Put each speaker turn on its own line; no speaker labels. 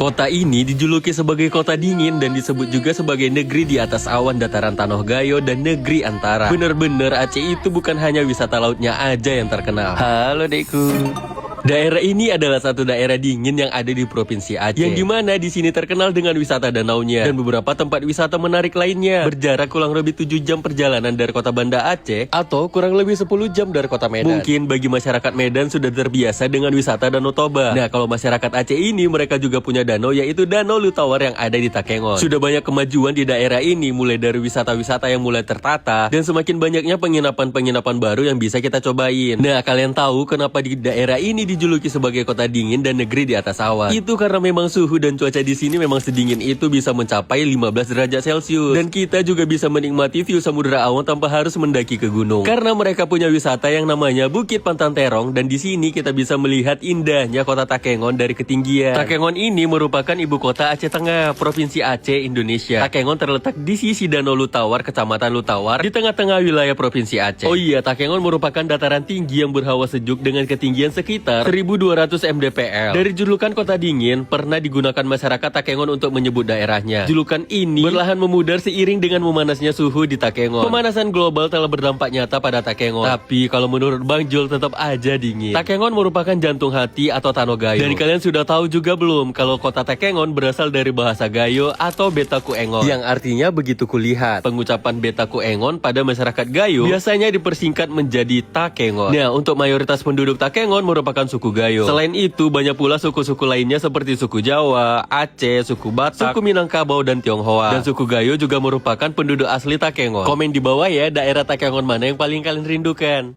Kota ini dijuluki sebagai kota dingin dan disebut juga sebagai negeri di atas awan dataran Tanah Gayo dan negeri antara. Bener-bener Aceh itu bukan hanya wisata lautnya aja yang terkenal. Halo dekku. Daerah ini adalah satu daerah dingin yang ada di Provinsi Aceh, yang dimana di sini terkenal dengan wisata danaunya dan beberapa tempat wisata menarik lainnya. Berjarak kurang lebih 7 jam perjalanan dari kota Banda Aceh atau kurang lebih 10 jam dari kota Medan. Mungkin bagi masyarakat Medan sudah terbiasa dengan wisata Danau Toba. Nah, kalau masyarakat Aceh ini mereka juga punya danau, yaitu Danau Lutawar yang ada di Takengon. Sudah banyak kemajuan di daerah ini, mulai dari wisata-wisata yang mulai tertata dan semakin banyaknya penginapan-penginapan baru yang bisa kita cobain. Nah, kalian tahu kenapa di daerah ini dijuluki sebagai kota dingin dan negeri di atas awan? Itu karena memang suhu dan cuaca di sini memang sedingin itu bisa mencapai 15 derajat Celcius. Dan kita juga bisa menikmati view samudera awan tanpa harus mendaki ke gunung. Karena mereka punya wisata yang namanya Bukit Pantan Terong, dan di sini kita bisa melihat indahnya kota Takengon dari ketinggian. Takengon ini merupakan ibu kota Aceh Tengah, Provinsi Aceh, Indonesia. Takengon terletak di sisi Danau Lutawar, Kecamatan Lutawar, di tengah-tengah wilayah Provinsi Aceh. Oh iya, Takengon merupakan dataran tinggi yang berhawa sejuk dengan ketinggian sekitar 1200 mdpl. Dari julukan kota dingin, pernah digunakan masyarakat Takengon untuk menyebut daerahnya. Julukan ini berlahan memudar seiring dengan memanasnya suhu di Takengon. Pemanasan global telah berdampak nyata pada Takengon. Tapi kalau menurut Bang Jul tetap aja dingin. Takengon merupakan jantung hati atau Tanah Gayo. Dan kalian sudah tahu juga belum kalau kota Takengon berasal dari bahasa Gayo atau Betaku Engon, yang artinya begitu kulihat. Pengucapan Betaku Engon pada masyarakat Gayo biasanya dipersingkat menjadi Takengon. Nah, untuk mayoritas penduduk Takengon merupakan suku Gayo. Selain itu, banyak pula suku-suku lainnya seperti suku Jawa, Aceh, suku Batak, suku Minangkabau, dan Tionghoa. Dan suku Gayo juga merupakan penduduk asli Takengon. Komen di bawah ya, daerah Takengon mana yang paling kalian rindukan.